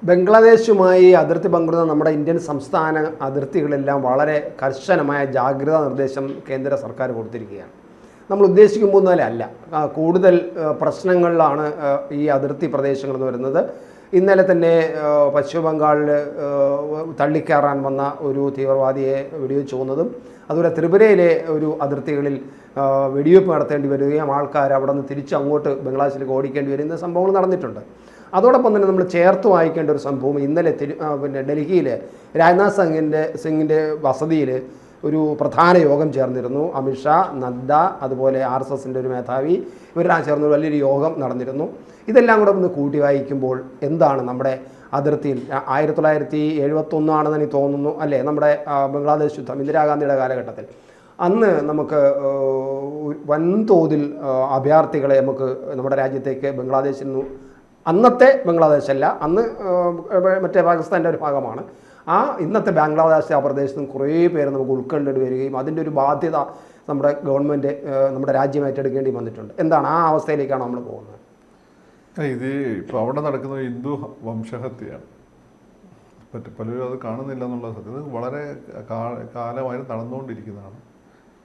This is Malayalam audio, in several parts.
ബംഗ്ലാദേശുമായി അതിർത്തി പങ്കിടുന്ന നമ്മുടെ ഇന്ത്യൻ സംസ്ഥാന അതിർത്തികളെല്ലാം വളരെ കർശനമായ ജാഗ്രതാ നിർദ്ദേശം കേന്ദ്ര സർക്കാർ കൊടുത്തിരിക്കുകയാണ്. നമ്മൾ ഉദ്ദേശിക്കുമ്പോൾ അല്ല, കൂടുതൽ പ്രശ്നങ്ങളിലാണ് ഈ അതിർത്തി പ്രദേശങ്ങൾ വരുന്നത്. ഇന്നലെ തന്നെ പശ്ചിമ ബംഗാളിൽ തള്ളിക്കയറാൻ വന്ന ഒരു തീവ്രവാദിയെ വെടിവെച്ച് കൊന്നതും, അതുപോലെ ത്രിപുരയിലെ ഒരു അതിർത്തികളിൽ വെടിവെപ്പ് നടത്തേണ്ടി വരികയും ആൾക്കാർ അവിടെ നിന്ന് തിരിച്ചങ്ങോട്ട് ബംഗ്ലാദേശിലേക്ക് ഓടിക്കേണ്ടി വരുന്ന സംഭവങ്ങൾ നടന്നിട്ടുണ്ട്. അതോടൊപ്പം തന്നെ നമ്മൾ ചേർത്ത് വായിക്കേണ്ട ഒരു സംഭവം, ഇന്നലെ ഡൽഹിയിൽ രാജ്നാഥ് സിംഗിൻ്റെ വസതിയിൽ ഒരു പ്രധാന യോഗം ചേർന്നിരുന്നു. അമിത്ഷാ, നദ്ദ, അതുപോലെ RSSൻ്റെ ഒരു മേധാവി, ഇവരെല്ലാം ചേർന്ന് വലിയൊരു യോഗം നടന്നിരുന്നു. ഇതെല്ലാം കൂടെ ഒന്ന് കൂട്ടി വായിക്കുമ്പോൾ എന്താണ് നമ്മുടെ അതിർത്തിയിൽ 1971 ആണെന്ന് എനിക്ക് തോന്നുന്നു അല്ലേ, നമ്മുടെ ബംഗ്ലാദേശ് യുദ്ധം ഇന്ദിരാഗാന്ധിയുടെ കാലഘട്ടത്തിൽ, അന്ന് നമുക്ക് വൻതോതിൽ അഭയാർത്ഥികളെ നമുക്ക് നമ്മുടെ രാജ്യത്തേക്ക് ബംഗ്ലാദേശിൽ നിന്ന്, അന്നത്തെ ബംഗ്ലാദേശല്ല, അന്ന് മറ്റേ പാകിസ്ഥാൻ്റെ ഒരു ഭാഗമാണ്, ഇന്നത്തെ ബംഗ്ലാദേശ് ആ പ്രദേശത്ത് നിന്ന് കുറേ പേര് നമുക്ക് ഉൾക്കൊണ്ടേണ്ടി വരികയും അതിൻ്റെ ഒരു ബാധ്യത നമ്മുടെ ഗവൺമെൻറ് നമ്മുടെ രാജ്യം ഏറ്റെടുക്കേണ്ടി വന്നിട്ടുണ്ട്. എന്താണ് ആ അവസ്ഥയിലേക്കാണ് നമ്മൾ പോകുന്നത്? ഇത് ഇപ്പോൾ അവിടെ നടക്കുന്ന ഹിന്ദു വംശഹത്യയാണ്. പലരും അത് കാണുന്നില്ല എന്നുള്ള സത്യം. ഇത് വളരെ കാലമായി നടന്നുകൊണ്ടിരിക്കുന്നതാണ്.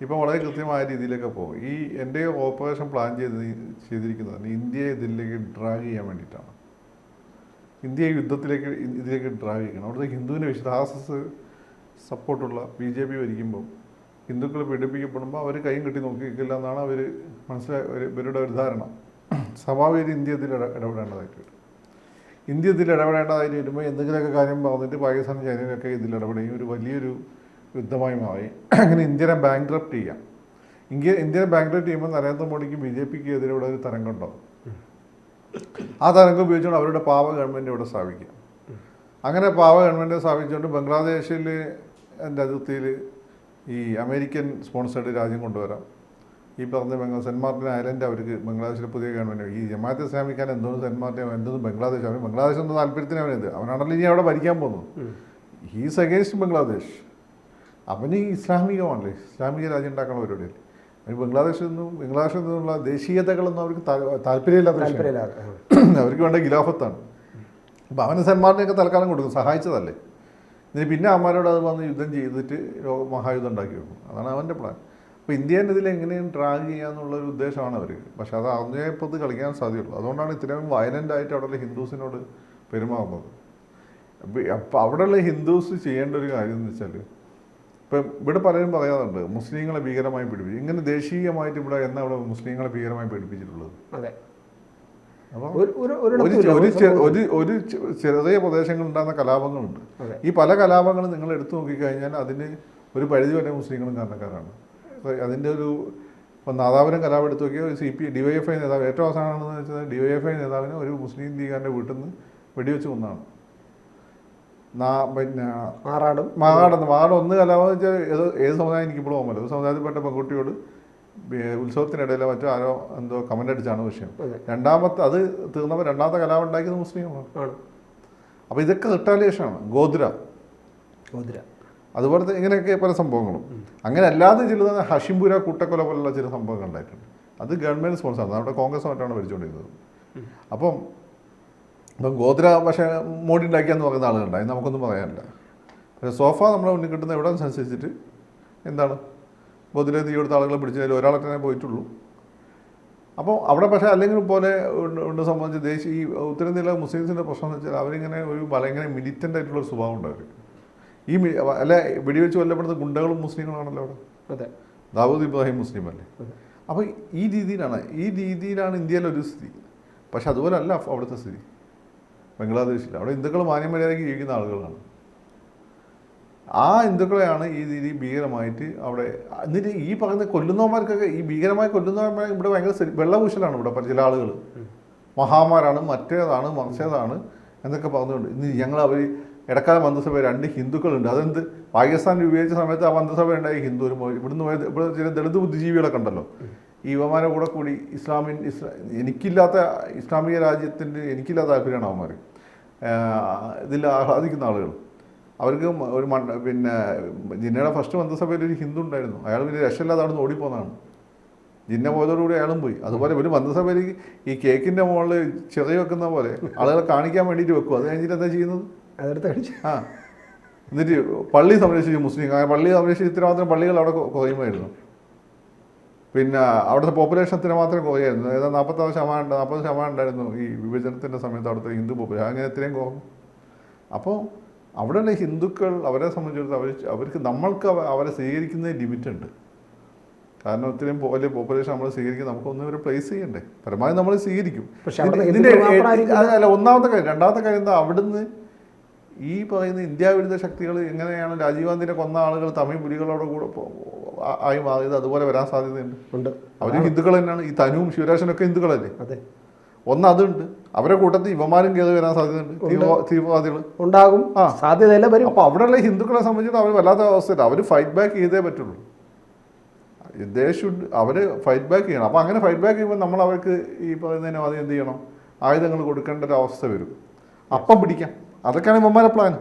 ഇപ്പം വളരെ കൃത്യമായ രീതിയിലൊക്കെ പോകും. ഈ എൻ്റെ ഓപ്പറേഷൻ പ്ലാൻ ചെയ്തിരിക്കുന്നത് ഇന്ത്യയെ ഇതിലേക്ക് ഡ്രാഗ് ചെയ്യാൻ വേണ്ടിയിട്ടാണ്. ഇന്ത്യയെ ഇതിലേക്ക് ഡ്രാഗ് ചെയ്യണം. അവിടുത്തെ ഹിന്ദുവിനെ RSS സപ്പോർട്ടുള്ള BJP ഭരിക്കുമ്പം ഹിന്ദുക്കൾ പീഡിപ്പിക്കപ്പെടുമ്പോൾ അവർ കൈയും കെട്ടി നോക്കി നിൽക്കില്ല എന്നാണ് ഇവരുടെ ഒരു ധാരണ. സ്വാഭാവികമായിട്ട് ഇന്ത്യ ഇതിൽ ഇടപെടേണ്ടതായിട്ട് വരും. ഇന്ത്യ ഇതിൽ ഇടപെടേണ്ടതായിട്ട് വരുമ്പോൾ എന്തെങ്കിലുമൊക്കെ കാര്യം പറഞ്ഞിട്ട് പാകിസ്ഥാനും ചൈനയിലൊക്കെ ഇതിൽ ഇടപെടുകയും ഒരു വലിയൊരു യുദ്ധമായി മാറി. അങ്ങനെ ഇന്ത്യനെ ബാങ്ക്രപ്റ്റ് ചെയ്യാം. ഇന്ത്യനെ ബാങ്ക്രപ്റ്റ് ചെയ്യുമ്പോൾ നരേന്ദ്രമോദിക്ക് BJPക്ക് എതിരെ ഇവിടെ ഒരു തരംഗം ഉണ്ടാവും. ആ തരംഗം ഉപയോഗിച്ചുകൊണ്ട് അവരുടെ പാവ ഗവൺമെൻറ് ഇവിടെ സ്ഥാപിക്കുക. അങ്ങനെ പാവ ഗവൺമെൻറ് സ്ഥാപിച്ചുകൊണ്ട് ബംഗ്ലാദേശിൽ എൻ്റെ അതിർത്തിയിൽ ഈ അമേരിക്കൻ സ്പോൺസേഡ് രാജ്യം കൊണ്ടുവരാം. ഈ പറഞ്ഞ സെൻറ്റ് മാർട്ടിൻ ഐലൻഡ് അവർക്ക് ബംഗ്ലാദേശിലെ പുതിയ ഗവൺമെൻറ്, ഈ ജമാഅത്തെ ഇസ്ലാമിക്കാൻ എന്തോന്നും സെൻറ്റ് മാർട്ടിൻ എന്തോന്നും ബംഗ്ലാദേശ്, അവൻ ബംഗ്ലാദേശ് എന്ന താല്പര്യത്തിന് അവനത്, അവനാണല്ലോ ഇനി അവിടെ ഭരിക്കാൻ പോകുന്നത്. He's against Bangladesh. അവന് ഇസ്ലാമികമാണല്ലേ, ഇസ്ലാമിക രാജ്യം ഉണ്ടാക്കുന്ന പരിപാടിയല്ലേ. ബംഗ്ലാദേശിൽ നിന്നുള്ള ദേശീയതകളൊന്നും അവർക്ക് താല്പര്യമില്ലാത്ത, അവർക്ക് വേണ്ട ഖിലാഫത്താണ്. അപ്പോൾ അവന് സെൻറ്റ് മാർട്ടിനൊക്കെ തൽക്കാലം കൊടുക്കും, സഹായിച്ചതല്ലേ. ഇതിന് പിന്നെ അമ്മമാരോട് അത് വന്ന് യുദ്ധം ചെയ്തിട്ട് മഹായുദ്ധം ഉണ്ടാക്കി വെക്കും. അതാണ് അവൻ്റെ പ്ലാൻ. അപ്പോൾ ഇന്ത്യൻ്റെ ഇതിൽ എങ്ങനെയും ഡ്രാഗ് ചെയ്യാന്നുള്ളൊരു ഉദ്ദേശമാണ് അവർക്ക്. പക്ഷെ അത് അറിഞ്ഞപ്പോൾ ഇത് കളിക്കാൻ സാധ്യതയുള്ളൂ. അതുകൊണ്ടാണ് ഇത്രയും വയലൻ്റായിട്ട് അവിടെയുള്ള ഹിന്ദുസിനോട് പെരുമാറുന്നത്. അപ്പോൾ അവിടെയുള്ള ഹിന്ദുസ് ചെയ്യേണ്ട ഒരു കാര്യം എന്ന് വെച്ചാൽ, ഇപ്പം ഇവിടെ പലരും പറയാറുണ്ട് മുസ്ലിങ്ങളെ ഭീകരമായി പീഡിപ്പിച്ചു. ഇങ്ങനെ ദേശീയമായിട്ട് ഇവിടെ അവിടെ മുസ്ലിങ്ങളെ ഭീകരമായി പീഡിപ്പിച്ചിട്ടുള്ളത്. അതെ. അപ്പോൾ ഒരു ചെറിയ പ്രദേശങ്ങളിൽ ഉണ്ടാകുന്ന കലാപങ്ങളുണ്ട്. ഈ പല കലാപങ്ങളും നിങ്ങൾ എടുത്തു നോക്കിക്കഴിഞ്ഞാൽ അതിന് ഒരു പരിധി വരെ മുസ്ലിങ്ങളും കാരണക്കാരാണ്. അതിൻ്റെ ഒരു ഇപ്പം നാദാപുരം കലാപം എടുത്തു നോക്കിയാൽ DYFI നേതാവ്, ഏറ്റവും അവസാനമാണെന്ന് വെച്ചാൽ DYFI നേതാവിനെ ഒരു മുസ്ലിം ലീഗാരുടെ വീട്ടിൽ നിന്ന് വെടിവെച്ച് കൊന്നാണ്. പിന്നെ മാറാട് ഒന്ന് കലാപം വെച്ചാൽ ഏത് സമുദായം എനിക്കിപ്പോഴും ഓർമ്മയില്ല. ഒരു സമുദായത്തിൽപ്പെട്ട പെൺകുട്ടിയോട് ഉത്സവത്തിനിടയിലോ മറ്റോ ആരോ എന്തോ കമൻ്റ് അടിച്ചാണ് വിഷയം. രണ്ടാമത്തെ അത് തീർന്നപ്പോൾ രണ്ടാമത്തെ കലാപം ഉണ്ടാക്കിയത് മുസ്ലിങ്ങളാണ്. അപ്പോൾ ഇതൊക്കെ റിട്ടാലിയേഷനാണ്. ഗോദ്ര അതുപോലത്തെ ഇങ്ങനെയൊക്കെ പല സംഭവങ്ങളും. അങ്ങനെ അല്ലാതെ ചിലത് ഹഷിംപുര കൂട്ടക്കൊല പോലുള്ള ചില സംഭവങ്ങൾ ഉണ്ടായിട്ടുണ്ട്. അത് ഗവൺമെൻറ് സ്പോൺസറാണ്. നമ്മുടെ കോൺഗ്രസ് മറ്റാണ് ഭരിച്ചുകൊണ്ടിരുന്നത്. ഇപ്പം ഗോദ്ര പക്ഷേ മോഡി ഉണ്ടാക്കിയെന്ന് പറയുന്ന ആളുകളുണ്ട്. അതിന് നമുക്കൊന്നും പറയാനില്ല. പക്ഷേ സോഫ നമ്മുടെ മുന്നിൽ കിട്ടുന്ന എവിടെയെന്ന് അനുസരിച്ചിട്ട് എന്താണ് ഗോദ്ര തീ കൊടുത്ത ആളുകളെ പിടിച്ചതിൽ ഒരാളെ തന്നെ പോയിട്ടുള്ളൂ. അപ്പോൾ അവിടെ പക്ഷേ അല്ലെങ്കിൽ പോലെ ഉണ്ട് സംബന്ധിച്ച് ഈ ഉത്തരേന്ത്യയിലെ മുസ്ലിംസിൻ്റെ പ്രശ്നം എന്ന് വെച്ചാൽ അവരിങ്ങനെ ഒരു ഭയങ്കര മിലിറ്റൻ്റ് ആയിട്ടുള്ളൊരു സ്വഭാവം ഉണ്ട് അവർക്ക്. അല്ല വെടിവെച്ച് കൊല്ലപ്പെടുന്ന ഗുണ്ടകളും മുസ്ലിങ്ങളാണല്ലോ അവിടെ. അതെ. ദാവൂദ് ഇബ്രാഹിം മുസ്ലിം അല്ലേ. അപ്പോൾ ഈ രീതിയിലാണ് ഇന്ത്യയിലൊരു സ്ഥിതി. പക്ഷെ അതുപോലെ അല്ല അവിടുത്തെ സ്ഥിതി ബംഗ്ലാദേശിൽ. അവിടെ ഹിന്ദുക്കൾ മാന്യമര്യാദയ്ക്ക് ജീവിക്കുന്ന ആളുകളാണ്. ആ ഹിന്ദുക്കളെയാണ് ഈ രീതി ഭീകരമായിട്ട് അവിടെ. എന്നിട്ട് ഈ പറയുന്ന കൊല്ലുന്നവന്മാർക്കൊക്കെ ഈ ഭീകരമായി കൊല്ലുന്നവന്മാർ ഇവിടെ ഭയങ്കര വെള്ളപൂശലാണ്. ഇവിടെ ചില ആളുകൾ മഹാമാരാണ്, മറ്റേതാണ്, മറിച്ചേതാണ് എന്നൊക്കെ പറഞ്ഞുകൊണ്ട് ഇന്ന് അവർ ഇടക്കാല മന്ത്രിസഭ 2 ഹിന്ദുക്കളുണ്ട്. അതെന്ത് പാകിസ്ഥാൻ രൂപീകരിച്ച സമയത്ത് ആ മന്ത്രിസഭ ഉണ്ടായി ഹിന്ദു ഇവിടുന്ന് ഇവിടെ ചില ദളിത് ബുദ്ധിജീവികളൊക്കെ ഉണ്ടല്ലോ. ഈ യുവമാരെ കൂടി എനിക്കില്ലാത്ത ഇസ്ലാമിക രാജ്യത്തിൻ്റെ എനിക്കില്ലാത്ത താല്പര്യമാണ് അവന്മാർ ഇതിൽ ആഹ്ലാദിക്കുന്ന ആളുകൾ. അവർക്ക് ഒരു പിന്നെ ജിന്നയുടെ ഫസ്റ്റ് മന്ത്രിസഭയിൽ ഒരു ഹിന്ദു ഉണ്ടായിരുന്നു. അയാൾ പിന്നെ രക്ഷയില്ലാതെ അവിടെ നിന്ന് ഓടിപ്പോന്നാണ്. ജിന്ന പോയതോടുകൂടി അയാളും പോയി. അതുപോലെ ഒരു മന്ത്രിസഭയിൽ ഈ കേക്കിൻ്റെ മുകളിൽ ചെറിയ വെക്കുന്ന പോലെ ആളുകളെ കാണിക്കാൻ വേണ്ടിയിട്ട് വെക്കും. അത് കഴിഞ്ഞിട്ട് എന്താ ചെയ്യുന്നത്? അതെടുത്ത് കഴിച്ചു. ആ, എന്നിട്ട് പള്ളി സംരക്ഷിച്ചു മുസ്ലിം, പള്ളി സംരക്ഷിച്ച് ഇത്രമാത്രം പള്ളികൾ അവിടെ കുറയുമായിരുന്നു. പിന്നെ അവിടുത്തെ പോപ്പുലേഷൻ ഇത്ര മാത്രം കുറയായിരുന്നു. ഏതാണ്ട് 40% ഉണ്ടായിരുന്നു ഈ വിഭജനത്തിൻ്റെ സമയത്ത് അവിടുത്തെ ഹിന്ദു പോപ്പുലേഷൻ. അങ്ങനെ എത്രയും കുറഞ്ഞു. അപ്പോൾ അവിടെയുള്ള ഹിന്ദുക്കൾ അവരെ സംബന്ധിച്ചിടത്തോളം അവർക്ക് നമ്മൾക്ക് അവരെ സ്വീകരിക്കുന്നതിന് ലിമിറ്റുണ്ട്. കാരണം ഇത്രയും വലിയ പോപ്പുലേഷൻ നമ്മൾ സ്വീകരിക്കും, നമുക്കൊന്നും ഒരു പ്ലേസ് ചെയ്യണ്ടേ. പരമാവധി നമ്മൾ സ്വീകരിക്കും. ഇതിൻ്റെ അല്ല ഒന്നാമത്തെ കാര്യം. രണ്ടാമത്തെ കാര്യം എന്താ, അവിടുന്ന് ഈ പറയുന്ന ഇന്ത്യ വിരുദ്ധ ശക്തികൾ എങ്ങനെയാണ് രാജീവ് ഗാന്ധിനെ കൊന്ന ആളുകൾ തമിഴ് പുലികളോട് കൂടെ ആയി മാറിയത്, അതുപോലെ വരാൻ സാധ്യതയുണ്ട്. അവർ ഹിന്ദുക്കൾ തന്നെയാണ്. ഈ തനുവും ശിവരാശനൊക്കെ ഹിന്ദുക്കളല്ലേ. അതെ, ഒന്ന് അതുണ്ട്. അവരെ കൂട്ടത്തിൽ ഇവന്മാരും കയറി വരാൻ സാധ്യതയുണ്ട്, തീവ്രവാദികൾ ഉണ്ടാകും. ആ സാധ്യത വരും. അപ്പോൾ അവിടെയുള്ള ഹിന്ദുക്കളെ സംബന്ധിച്ചിട്ട് അവർ വല്ലാത്ത അവസ്ഥയില്ല. അവർ ഫൈറ്റ് ബാക്ക് ചെയ്തേ പറ്റുള്ളൂ. അവർ ഫൈറ്റ് ബാക്ക് ചെയ്യണം. അപ്പോൾ അങ്ങനെ ഫൈറ്റ് ബാക്ക് ചെയ്യുമ്പോൾ നമ്മൾ അവർക്ക് ഈ പറയുന്നതിന് ആദ്യം എന്ത് ചെയ്യണം, ആയുധങ്ങൾ കൊടുക്കേണ്ട ഒരു അവസ്ഥ വരും. അപ്പം പിടിക്കാം. അതൊക്കെയാണ് ഇവന്മാരെ പ്ലാൻ.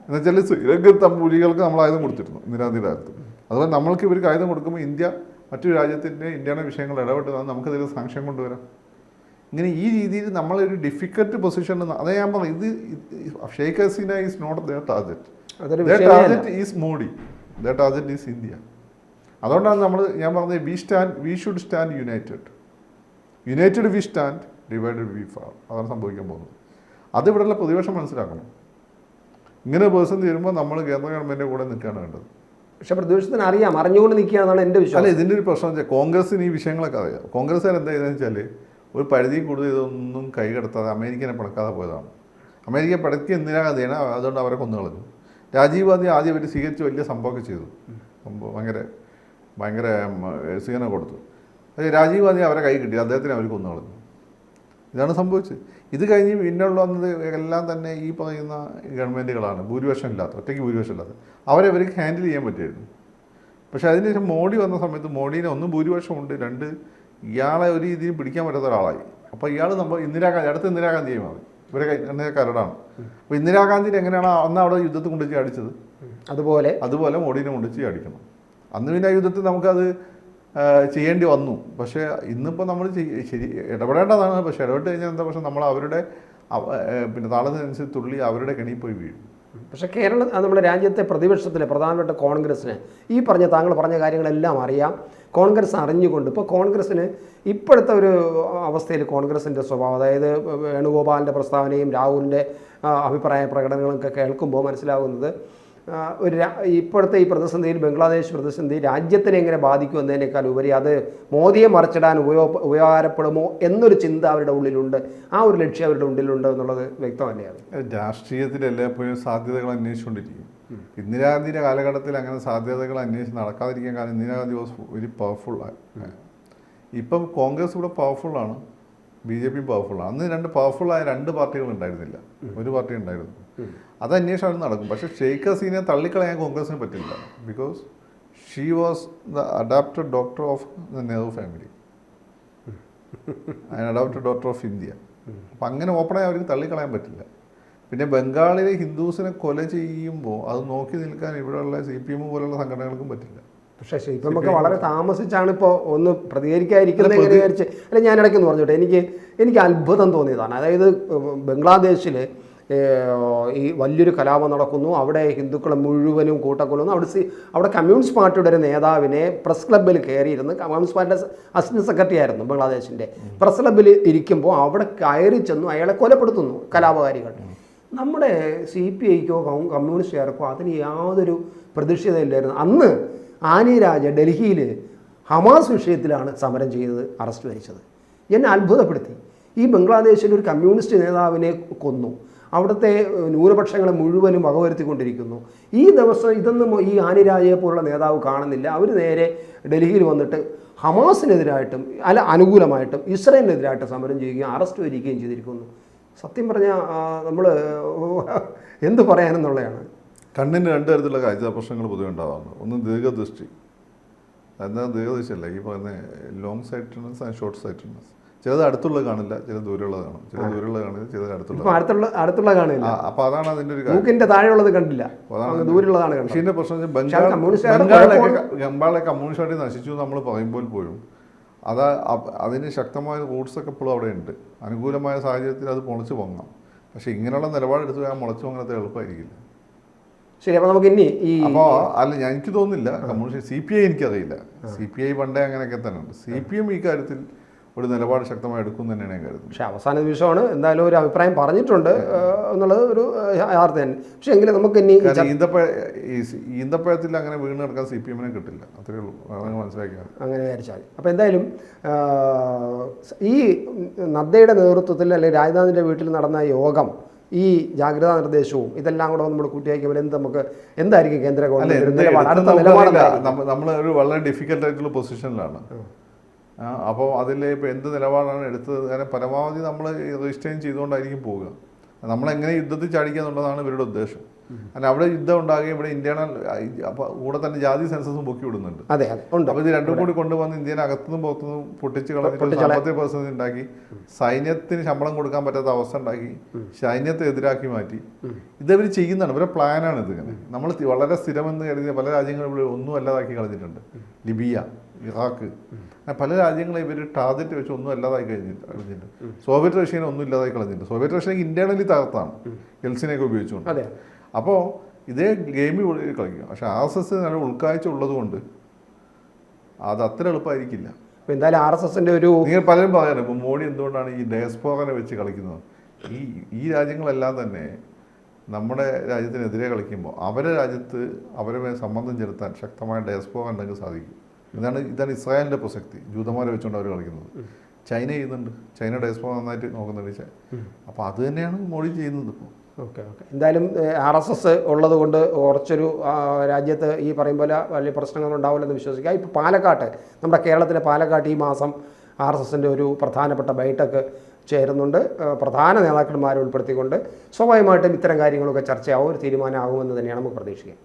എന്നുവെച്ചാൽ ശ്രീലങ്കൻ പുലികൾക്ക് നമ്മൾ ആയുധം കൊടുത്തിരുന്നു ഇന്ദിരാഗാന്ധി. അതുപോലെ നമ്മൾക്ക് ഇവർക്ക് ആയുധം കൊടുക്കുമ്പോൾ ഇന്ത്യ മറ്റൊരു രാജ്യത്തിൻ്റെ ഇന്ത്യയുടെ വിഷയങ്ങൾ ഇടപെട്ടതാണ് നമുക്കതിൽ സാങ്ഷൻ കൊണ്ടുവരാം. ഇങ്ങനെ ഈ രീതിയിൽ നമ്മളൊരു ഡിഫിക്കൽട്ട് പൊസിഷൻ. അതേ ഞാൻ പറഞ്ഞു, ഇത് Sheikh Hasina is not their target. Their target is Modi, their target is India. അതുകൊണ്ടാണ് ഞാൻ പറഞ്ഞത് we should stand united we stand, divided we fall. അതാണ് സംഭവിക്കാൻ പോകുന്നത്. അതിവിടെയുള്ള പ്രതിപക്ഷം മനസ്സിലാക്കണം. ഇങ്ങനെ പ്രതിസന്ധി വരുമ്പോൾ നമ്മൾ കേന്ദ്ര ഗവൺമെൻറ്റിൻ്റെ കൂടെ നിൽക്കുകയാണ് വേണ്ടത്. പക്ഷേ പ്രതിപക്ഷത്തിന് അറിയാം, അറിഞ്ഞുകൊണ്ട് നിൽക്കുകയാണെന്നാണ് എൻ്റെ വിശ്വാസം. അല്ല, ഇതിൻ്റെ ഒരു പ്രശ്നം വെച്ചാൽ കോൺഗ്രസ്സിന് ഈ വിഷയങ്ങളൊക്കെ അറിയാം. കോൺഗ്രസ്സുകാർ എന്താ ചെയ്തതെന്ന് വെച്ചാൽ ഒരു പരിധി കൂടുതൽ ഇതൊന്നും കൈകടത്താതെ അമേരിക്കനെ പടക്കാതെ പോയതാണ്. അമേരിക്ക പടക്കി ഇന്ദിരാഗാന്ധിയാണ്, അതുകൊണ്ട് അവരെ കൊന്നുകളഞ്ഞു. രാജീവ് ഗാന്ധി ആദ്യം അവർ സ്വീകരിച്ച് വലിയ സംഭവമൊക്കെ ചെയ്തു, ഭയങ്കര സ്വീകരണം കൊടുത്തു. രാജീവ് ഗാന്ധി അവരെ കൈ കിട്ടി, അദ്ദേഹത്തിന് അവർ കൊന്നുകളഞ്ഞു. ഇതാണ് സംഭവിച്ചത്. ഇത് കഴിഞ്ഞ് പിന്നുള്ള വന്നത് എല്ലാം തന്നെ ഈ പറയുന്ന ഗവൺമെൻറ്റുകളാണ്, ഭൂരിപക്ഷം ഇല്ലാത്ത, ഒറ്റയ്ക്ക് ഭൂരിപക്ഷം ഇല്ലാത്ത. അവർക്ക് ഹാൻഡിൽ ചെയ്യാൻ പറ്റുമായിരുന്നു. പക്ഷേ അതിനുശേഷം മോഡി വന്ന സമയത്ത് മോഡീനെ ഒന്ന് ഭൂരിപക്ഷമുണ്ട്, രണ്ട് ഇയാളെ ഒരു രീതിയിൽ പിടിക്കാൻ പറ്റാത്ത ഒരാളായി. അപ്പോൾ ഇയാൾ അടുത്ത ഇന്ദിരാഗാന്ധിയായി മാറി. ഇവരെ കരടാണ്. അപ്പോൾ ഇന്ദിരാഗാന്ധിനെ എങ്ങനെയാണ് അന്ന് അവിടെ യുദ്ധത്തിൽ കൊണ്ടുവച്ച് അടിച്ചത്, അതുപോലെ മോഡീനെ കൊണ്ടുവച്ച് അടിക്കണം. അന്ന് പിന്നെ ആ യുദ്ധത്തിൽ നമുക്കത് ചെയ്യേണ്ടി വന്നു. പക്ഷേ ഇന്നിപ്പോൾ നമ്മൾ ശരി ഇടപെടേണ്ടതാണ്. പക്ഷേ ഇടപെട്ട് കഴിഞ്ഞാൽ എന്താ പ്രശ്നം, നമ്മൾ അവരുടെ പിന്നെ താളത്തിനനുസരിച്ച് തുള്ളി അവരുടെ കെണിയിൽ പോയി വീഴും. പക്ഷേ നമ്മുടെ രാജ്യത്തെ പ്രതിപക്ഷത്തിലെ പ്രധാനപ്പെട്ട കോൺഗ്രസ്സിന് ഈ താങ്കൾ പറഞ്ഞ കാര്യങ്ങളെല്ലാം അറിയാം. കോൺഗ്രസ് അറിഞ്ഞുകൊണ്ട് ഇപ്പോൾ കോൺഗ്രസ്സിന് ഇപ്പോഴത്തെ ഒരു അവസ്ഥയിൽ കോൺഗ്രസിൻ്റെ സ്വഭാവം, അതായത് വേണുഗോപാലിൻ്റെ പ്രസ്താവനയും രാഹുലിൻ്റെ അഭിപ്രായ പ്രകടനങ്ങളൊക്കെ കേൾക്കുമ്പോൾ മനസ്സിലാകുന്നത് ഇപ്പോഴത്തെ ഈ പ്രതിസന്ധിയിൽ, ബംഗ്ലാദേശ് പ്രതിസന്ധി രാജ്യത്തിനെ എങ്ങനെ ബാധിക്കും എന്നതിനേക്കാൾ ഉപരി അത് മോദിയെ മറിച്ചിടാൻ ഉപകാരപ്പെടുമോ എന്നൊരു ചിന്ത അവരുടെ ഉള്ളിലുണ്ട്. ആ ഒരു ലക്ഷ്യം അവരുടെ ഉള്ളിലുണ്ട് എന്നുള്ളത് വ്യക്തമല്ലെയാണ്. രാഷ്ട്രീയത്തിൽ എല്ലായ്പ്പോഴും സാധ്യതകൾ അന്വേഷിച്ചുകൊണ്ടിരിക്കും. ഇന്ദിരാഗാന്ധിയുടെ കാലഘട്ടത്തിൽ അങ്ങനെ സാധ്യതകൾ അന്വേഷിച്ച് നടക്കാതിരിക്കാൻ കാരണം ഇന്ദിരാഗാന്ധി വാസ് വെരി പവർഫുൾ. ഇപ്പം കോൺഗ്രസ് ഇവിടെ പവർഫുള്ളാണ്, BJP പവർഫുള്ളാണ്. അന്ന് പവർഫുള്ളായ രണ്ട് പാർട്ടികൾ ഉണ്ടായിരുന്നില്ല, ഒരു പാർട്ടി ഉണ്ടായിരുന്നു. അത് അന്വേഷണം നടക്കും. പക്ഷേ ഷെയ്ഖ് ഹസീനെ തള്ളിക്കളയാൻ കോൺഗ്രസിന് പറ്റില്ല. Because she was the adapted doctor of the Nehru family, adapted doctor of India. അപ്പം അങ്ങനെ ഓപ്പണായി അവർക്ക് തള്ളിക്കളയാൻ പറ്റില്ല. പിന്നെ ബംഗാളിലെ ഹിന്ദുസിനെ കൊല ചെയ്യുമ്പോൾ അത് നോക്കി നിൽക്കാൻ ഇവിടെയുള്ള CPM പോലുള്ള സംഘടനകൾക്കും പറ്റില്ല. പക്ഷേ CPM ഒക്കെ വളരെ താമസിച്ചാണ് ഇപ്പോൾ ഒന്ന് പ്രതികരിക്കാതിരിക്കുന്നത് വിചാരിച്ച്. അല്ല, ഞാൻ ഇടയ്ക്കെന്ന് പറഞ്ഞോട്ടെ, എനിക്ക് അത്ഭുതം തോന്നിയതാണ്. അതായത് ബംഗ്ലാദേശിൽ ഈ വലിയൊരു കലാപം നടക്കുന്നു, അവിടെ ഹിന്ദുക്കളെ മുഴുവനും കൂട്ടക്കൊല്ലുന്നു. അവിടെ കമ്മ്യൂണിസ്റ്റ് പാർട്ടിയുടെ ഒരു നേതാവിനെ പ്രസ് ക്ലബ്ബിൽ കയറിയിരുന്ന്, കമ്മ്യൂണിസ്റ്റ് പാർട്ടിയുടെ അസിസ്റ്റന്റ് സെക്രട്ടറി ആയിരുന്നു ബംഗ്ലാദേശിൻ്റെ, പ്രസ് ക്ലബ്ബിൽ ഇരിക്കുമ്പോൾ അവിടെ കയറി ചെന്നു അയാളെ കൊലപ്പെടുത്തുന്നു കലാപകാരികൾ. നമ്മുടെ CPIക്കോ കമ്മ്യൂണിസ്റ്റുകാർക്കോ അതിന് യാതൊരു പ്രതിഷേധമില്ലായിരുന്നു. അന്ന് ആനി രാജ ഡൽഹിയിൽ ഹമാസ് വിഷയത്തിലാണ് സമരം ചെയ്തത്, അറസ്റ്റ് വരിച്ചത്. എന്നെ അത്ഭുതപ്പെടുത്തി. ഈ ബംഗ്ലാദേശിൽ ഒരു കമ്മ്യൂണിസ്റ്റ് നേതാവിനെ കൊന്നു, അവിടുത്തെ ന്യൂനപക്ഷങ്ങളെ മുഴുവനും വകവരുത്തിക്കൊണ്ടിരിക്കുന്നു. ഈ ദിവസം ഇതൊന്നും ഈ ആനി രാജയെ പോലുള്ള നേതാവ് കാണുന്നില്ല. അവർ നേരെ ഡൽഹിയിൽ വന്നിട്ട് ഹമാസിനെതിരായിട്ടും അനുകൂലമായിട്ടും ഇസ്രായേലിനെതിരായിട്ട് സമരം ചെയ്യുകയും അറസ്റ്റ് വരികയും ചെയ്തിരിക്കുന്നു. സത്യം പറഞ്ഞാൽ നമ്മൾ എന്ത് പറയാനെന്നുള്ളതാണ്. കണ്ണിന് രണ്ട് തരത്തിലുള്ള കാഴ്ച പ്രശ്നങ്ങൾ പൊതുവെ ഉണ്ടാവാറുണ്ട്. ഒന്ന് ദീർഘദൃഷ്ടി, എന്നാൽ ദീർഘദൃഷ്ടിയല്ല, ഈ പറയുന്ന long sightedness and short sightedness. ചിലത് അടുത്തുള്ളത് കാണില്ല, ചില ദൂരമുള്ളത് കാണും, ചില ദൂരമുള്ളത് കാണില്ല, ചിലത് അടുത്തുള്ളത്. അടുത്തുള്ള കാണില്ല. അപ്പൊ അതാണ് അതിന്റെ ഒരു കാര്യം. മൂക്കിന്റെ താഴെയുള്ളത് കണ്ടില്ല, ദൂരമുള്ളതാണ് കണ്ടത്. പക്ഷേ ഇതിന്റെ പ്രശ്നം ബംഗാളിലെ കമ്മ്യൂണിസ്റ്റ് പാർട്ടി നശിച്ചു നമ്മൾ പറയുമ്പോൾ പോലും അതിന് ശക്തമായ റൂട്ട്സ് ഒക്കെ ഇപ്പോഴും അവിടെ ഉണ്ട്. അനുകൂലമായ സാഹചര്യത്തിൽ അത് മുളച്ചു പൊങ്ങാം. പക്ഷെ ഇങ്ങനെയുള്ള നിലപാടെടുത്ത് ആ മുളച്ചു പൊങ്ങാത്ത എളുപ്പമായിരിക്കില്ല. ശരി, അപ്പോൾ നമുക്ക് ഇനി അപ്പോൾ എനിക്ക് തോന്നുന്നില്ല കമ്മ്യൂണിസ്റ്റ് CPI എനിക്കറിയില്ല. CPI പണ്ടേ അങ്ങനെയൊക്കെ തന്നെ ഉണ്ട്. CPM ഈ കാര്യത്തിൽ ഒരു നിലപാട് ശക്തമായി എടുക്കും തന്നെയാണ് ഞാൻ കരുതുന്നത്. പക്ഷേ അവസാന നിമിഷമാണ് എന്തായാലും ഒരു അഭിപ്രായം പറഞ്ഞിട്ടുണ്ട് എന്നുള്ളത് ഒരു യാഥാർത്ഥ്യം തന്നെ. പക്ഷേ എങ്കിലും നമുക്ക് ഇനി ഈന്തപ്പഴത്തിൽ അങ്ങനെ വീണ് കിടക്കാൻ CPM-നെ കിട്ടില്ല, അത്രയേ ഉള്ളൂ. അതങ്ങനെ മനസ്സിലാക്കിയാൽ അങ്ങനെ വിചാരിച്ചാൽ. അപ്പോൾ എന്തായാലും ഈ നദ്ദയുടെ നേതൃത്വത്തിൽ അല്ലെങ്കിൽ രാജ്നാഥിൻ്റെ വീട്ടിൽ നടന്ന യോഗം, ഈ ജാഗ്രതാ നിർദ്ദേശവും ഇതെല്ലാം കൂടെ നമ്മൾ കൂട്ടിവയ്ക്കുമ്പോൾ എന്തായിരിക്കും കേന്ദ്ര ഗവൺമെന്റ് നിലപാട്? നമ്മൾ ഒരു വളരെ ഡിഫിക്കൽട്ട് ആയിട്ടുള്ള പൊസിഷനിലാണ്. അപ്പോൾ അതിൽ ഇപ്പോൾ എന്ത് നിലപാടാണ് എടുത്തത്, കാരണം പരമാവധി നമ്മൾ റെജിസ്റ്റൈൻ ചെയ്തുകൊണ്ടായിരിക്കും പോവുക. നമ്മളെങ്ങനെ യുദ്ധത്തിൽ ചാടിക്കുക എന്നുള്ളതാണ് ഇവരുടെ ഉദ്ദേശം. കാരണം അവിടെ യുദ്ധം ഉണ്ടാകുകയും ഇവിടെ ഇന്ത്യണൽ അപ്പോൾ കൂടെ തന്നെ ജാതി സെൻസസും പൊക്കി വിടുന്നുണ്ട്. അപ്പോൾ ഇത് രണ്ടും കൂടി കൊണ്ടുവന്ന് ഇന്ത്യനെ അകത്തുനിന്നും പുറത്തുനിന്നും പൊട്ടിച്ച് കളഞ്ഞിട്ട് സാമ്പത്തിക പ്രതിസന്ധി ഉണ്ടാക്കി, സൈന്യത്തിന് ശമ്പളം കൊടുക്കാൻ പറ്റാത്ത അവസ്ഥ ഉണ്ടാക്കി, സൈന്യത്തെ എതിരാക്കി മാറ്റി. ഇതവർ ചെയ്യുന്നതാണ്, ഇവരുടെ പ്ലാനാണ് ഇതിങ്ങനെ. നമ്മൾ വളരെ സ്ഥിരമെന്ന് കരുതിയ പല രാജ്യങ്ങളും ഇവിടെ ഒന്നും അല്ലാതാക്കി കളഞ്ഞിട്ടുണ്ട്. ലിബിയ, ഇറാഖ്, പല രാജ്യങ്ങളെ ഇവർ ടാർഗറ്റ് വെച്ച് ഒന്നും അല്ലാതായി കളഞ്ഞിട്ടുണ്ട്. സോവിയറ്റ് റഷ്യനെ ഒന്നും ഇല്ലാതായി കളഞ്ഞിട്ടുണ്ട്. സോവിയറ്റ് റഷ്യ ഇന്റേണലി തകർത്താണ് എൽസിനെയൊക്കെ ഉപയോഗിച്ചുകൊണ്ട്. അപ്പോൾ ഇതേ ഗെയിമിൽ കളിക്കുക. പക്ഷെ RSS നല്ല ഉൾക്കാഴ്ച ഉള്ളതുകൊണ്ട് അത് അത്ര എളുപ്പമായിരിക്കില്ല. എന്തായാലും RSSന്റെ ഒരു നിങ്ങൾ പലരും പറയാറ് ഇപ്പോൾ മോഡി എന്തുകൊണ്ടാണ് ഈ ഡയസ്പോറനെ വെച്ച് കളിക്കുന്നത്. ഈ രാജ്യങ്ങളെല്ലാം തന്നെ നമ്മുടെ രാജ്യത്തിനെതിരെ കളിക്കുമ്പോൾ അവരെ രാജ്യത്ത് അവരെ സമ്മർദ്ദം ചെലുത്താൻ ശക്തമായ ഡയസ്പോറ ഉണ്ടെങ്കിൽ സാധിക്കും. ഇതാണ് ഇസ്രായേലിൻ്റെ പ്രസക്തി. ജൂതന്മാരെ വെച്ചുകൊണ്ട് അവർ കളിക്കുന്നത്. ചൈന ചെയ്യുന്നുണ്ട്, ചൈന ഡയസ്പോറ നന്നായിട്ട് നോക്കുന്നുണ്ട്. അപ്പോൾ അത് തന്നെയാണ് മോഡി ചെയ്യുന്നത് ഇപ്പോൾ. ഓക്കെ. എന്തായാലും RSS ഉള്ളത് കൊണ്ട് കുറച്ചൊരു രാജ്യത്ത് ഈ പറയും പോലെ വലിയ പ്രശ്നങ്ങൾ ഉണ്ടാവില്ലെന്ന് വിശ്വസിക്കുക. ഇപ്പോൾ പാലക്കാട്ട്, നമ്മുടെ കേരളത്തിലെ പാലക്കാട്ട് ഈ മാസം RSSന്റെ ഒരു പ്രധാനപ്പെട്ട ബൈഠക്ക് ചേരുന്നുണ്ട്. പ്രധാന നേതാക്കന്മാരെ ഉൾപ്പെടുത്തിക്കൊണ്ട് സ്വാഭാവികമായിട്ടും ഇത്തരം കാര്യങ്ങളൊക്കെ ചർച്ചയാവും, ഒരു തീരുമാനമാകുമെന്ന് തന്നെയാണ് നമുക്ക് പ്രതീക്ഷിക്കുക.